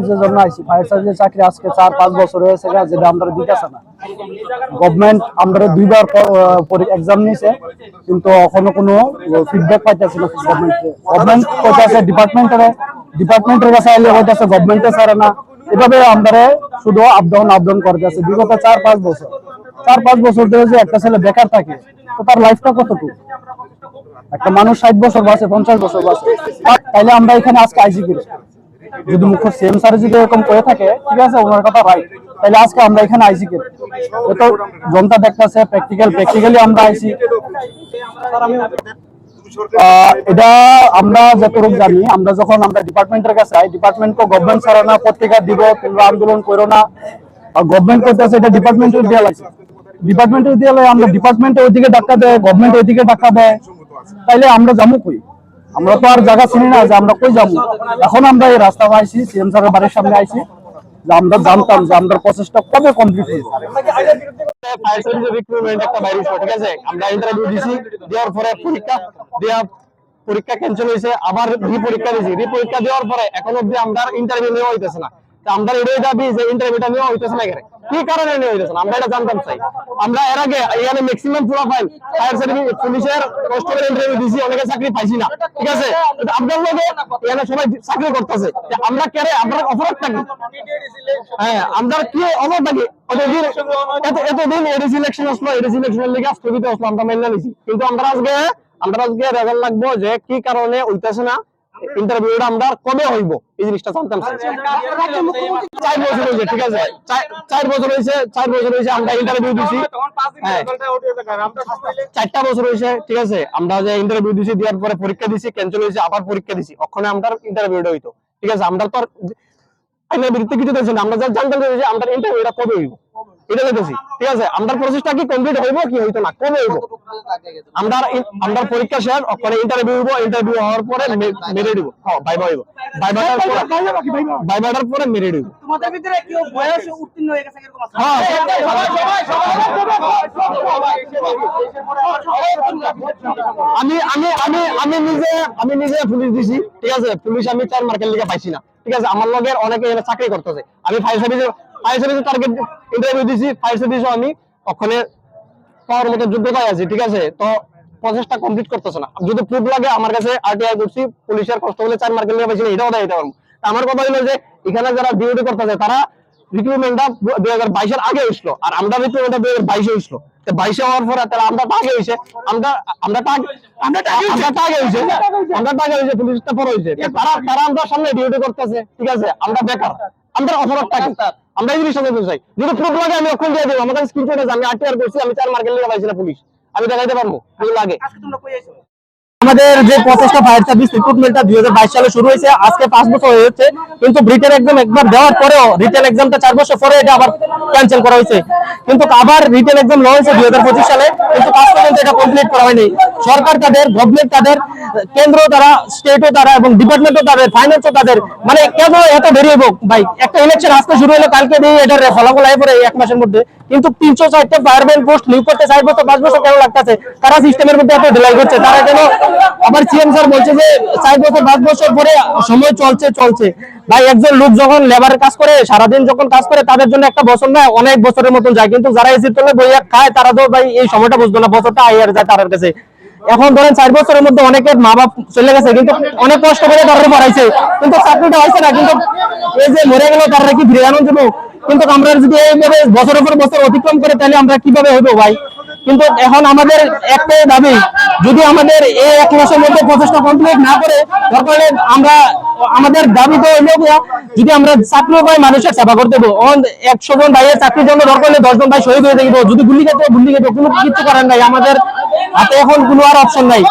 জন্য আইছি ফায়ার সার্ভিসের চাকরি আজকে 4-5 বছর হয়েছে যেটা আমরা দিতেছে না। গভর্নমেন্ট আমরা দুইবার এক্সাম নিয়েছে কিন্তু এখনো কোনো ফিডব্যাক পাইতেছে না। গভর্নমেন্ট কইতাছে ডিপার্টমেন্টের কাছে আইলে হইতাছে গভর্নমেন্টে ছাড়ে না। এভাবে আমরা শুধু আপ ডাউন করতেছে বিগত 4-5 বছর ধরে যে একটা ছেলে বেকার থাকে তো তার লাইফটা কতটুকু? একটা মানুষ 60 বছর বাঁচে, 50 বছর বাঁচে, তাইলে আমরা এখানে আজকে আইসি কি যদি মুখ্য সিএম স্যার যদি এরকম করে থাকে, ঠিক আছে, ওনার কথা রাইট, তাহলে আজকে আমরা এখানে আইসি কি তো জনতা দেখতেছে প্র্যাকটিক্যালি আমরা আইসি। এটা আমরা যতটুকু জানি, আমরা যখন আমরা ডিপার্টমেন্টের কাছে আই, ডিপার্টমেন্ট তো গভর্নমেন্ট ছাড়া না, পত্রিকা দিব তোমরা আন্দোলন করো না, গভর্নমেন্ট করতেছে এটা ডিপার্টমেন্টের দেওয়া লাগছে। ডিপার্টমেন্টের দেওয়া আমরা ডিপার্টমেন্টে ওইদিকে ডাক্তার দেয়, গভর্নমেন্ট ওইদিকে ডাক্তার দেয়, তাইলে আমরা যাবো কই? আমরা তো আর জায়গা চিনি না যে আমরা কই যাবো। এখন আমরা এই রাস্তা আইছি, সিএম স্যারের বাড়ির সামনে আইছি, যে আমরা জানতাম যে আমরা প্রসেসটা কবে কমপ্লিট হয়েছে। ফায়ার সার্ভিসের রিক্রুটমেন্ট একটা বাইরে ছিল, ঠিক আছে, আমরা ইন্টারভিউ দিছি, দেওয়ার পরে পরীক্ষা ক্যান্সেল হয়েছে, আবার রি-পরীক্ষা দিছি, রি-পরীক্ষা দেওয়ার পরে এখন অবধি আমরা ইন্টারভিউ নেওয়া হইতেছে না। আমরা এটাই দাবি যে ইন্টারভিউটা নেওয়া হইতেছে না, কি কারণে নেওয়া হইতেছে না আমরা এটা জানতাম চাই। আমরা এর আগে এখানে ম্যাক্সিমাম প্রোফাইল ফায়ার সার্ভিস পুলিশের কনস্টেবল ইন্টারভিউ দিছি, অনেকে চাকরি পাইছি না, ঠিক আছে, আপনার লগে এখানে সবাই চাকরি করতেছে, আমরা কেরে আমরা অপরাধটা কি? হ্যাঁ, আমরা কি অপরাধটা কি? এতদিন এডিসি ইলেকশন আসলো, এডিসি ইলেকশনের লিগে স্থগিত আসলো, আমরা মেনে নিছি, কিন্তু আমরা আজকে রেজাল্ট লাগবো যে কি কারণে হইতেছে না, ইন্টারভিউটা আমরা কবে হইব এই জিনিসটা জানতাম। 4 বছর হয়েছে, ঠিক আছে, 4 বছর হয়েছে আমরা ইন্টারভিউ দিছি, 4টা বছর হয়েছে, ঠিক আছে, আমরা যে ইন্টারভিউ দিছি, দেওয়ার পরে পরীক্ষা দিছি, ক্যান্সেল হয়েছে, আবার পরীক্ষা দিছি, ওখানে আমরা ইন্টারভিউটা হইতো, ঠিক আছে, আমরা তো আর আইনের বিরুদ্ধে কিছু দেখছি না, আমরা যা জানতাম যে আমরা ইন্টারভিউটা কবে হইব এটা দেখতেছি, ঠিক আছে, আমরা প্রসেসটা কি কমপ্লিট হইব কি হইতো না, কবে হইব, আমরা পরীক্ষা শেষ ওখানে ইন্টারভিউ হইব, ইন্টারভিউ হওয়ার পরে মেরিট হইব, ভাইবা হইব, ভাইবাটার পরে মেরিট হইব। তোমাদের ভিতরে কি বয়স উত্তীর্ণ হয়ে গেছে এরকম আছে? হ্যাঁ, আমি নিজে পুলিশ দিছি, ঠিক আছে, পুলিশ আমি 4 মার্কের লিগে পাইছি না, ঠিক আছে, আমার লগের অনেকে এখানে চাকরি করতেছে, আমি ফায়ার সার্ভিসে টার্গেট ইন্টারভিউ দিছি, ফায়ার সার্ভিসও আমি ওখানে পাওয়ার মতো যোগ্যতায় আছি, ঠিক আছে, তো প্রসেসটা কমপ্লিট করতেছে না, যদি প্রুফ লাগে আমার কাছে আরটিআই করছি, পুলিশের কনস্টেবলে 4 মার্কের লিগে পাইছি না, এটাও দেখাইতে পারবো। আমার কথা হলো যে এখানে যারা ডিউটি করতেছে তারা রিক্রুটমেন্টটা 2022 এর আগে হইছিল, আর আমরা রিক্রুটমেন্টটা 2022 এ হইছিল, তো 22 হওয়ার পরে তারা আমরা টাগে হইছে, আমরা টাগে হইছে পুলিশটা পরে হইছে, তারা আমরা সামনে ডিউটি করতেছে, ঠিক আছে, আমরা বেকার, আমরা অপরাধটা কি? আমরা এই জিনিসটা বলতে চাই, যদি প্রুফ লাগে আমি ওখানে দিয়ে দেবো, আমাদের স্ক্রিনশট আছে, আমি আরটিআর করছি, আমি 4 মার্কের লিগে পাইছি না পুলিশ, আমি দেখাইতে পারবো যদি লাগে। আমাদের যে প্রচেষ্টা ফায়ার সার্ভিস রিক্রুটমেন্টটা 2022 সালে শুরু হয়েছে, আজকে 5 বছর হয়ে যাচ্ছে, কিন্তু রিটেন এক্সাম একবার দেওয়ার পরেও রিটেন এক্সামটা 4 বছর পরে এটা আবার ক্যান্সেল করা হয়েছে, কিন্তু আবার রিটেন এক্সাম নেওয়া হয়েছে 2025 সালে, কিন্তু কাজ পর্যন্ত এটা কমপ্লিট করা হয়নি। সরকার তাদের, গভর্নমেন্ট তাদের, কেন্দ্র তারা, স্টেটও তারা এবং ডিপার্টমেন্টও তাদের, ফাইন্যান্সও তাদের, মানে কেন এত দেরি হইব ভাই? একটা ইলেকশন আজকে শুরু হলো, কালকে দিয়ে এটার ফলাফল আয় পরে 1 মাসের মধ্যে, কিন্তু 304টা ফায়ারম্যান পোস্ট নিয়োগ করতে 4 বছর 5 বছর কেন লাগতেছে? তারা সিস্টেমের মধ্যে এত ঢিলাই করছে, তারা কেন আবার সিএম স্যার বলছে যে 4 বছর 5 বছর পরে সময় চলছে ভাই, একজন লোক যখন লেবারের কাজ করে, সারাদিন যখন কাজ করে, তাদের জন্য একটা বছর না অনেক বছরের মতন যায়, কিন্তু যারা এসির তলে বইয়া খায় তারা তো ভাই এই সময়টা বুঝতো না, বছরটা আইয়ার যায় তার কাছে। এখন ধরেন 4 বছরের মধ্যে অনেকের মা বাপ চলে গেছে, কিন্তু অনেক কষ্ট করে তারা পড়াইছে, কিন্তু চাকরিটা হয়েছে না, কিন্তু এই যে মরে গেল তারা কি ফিরে আনার জন্য, কিন্তু আমরা যদি এইভাবে বছরের পর বছর অতিক্রম করে তাহলে আমরা কিভাবে হইবো ভাই? কিন্তু এখন আমাদের একটাই দাবি, যদি আমাদের এই 1 মাসের মধ্যে প্রচেষ্টা কমপ্লিট না করে, দরকার আমরা আমাদের দাবি তো হইলো যদি আমরা চাকরি পাই মানুষের সেবা করতে দেবো, 100 জন ভাইয়ের চাকরির জন্য দরকার হলে 10 জন ভাই শহীদ হয়ে যাবো, যদি গুলি খেতে কোনো কিছু করেন নাই, আমাদের হাতে এখন কোনো আর অপশন নাই।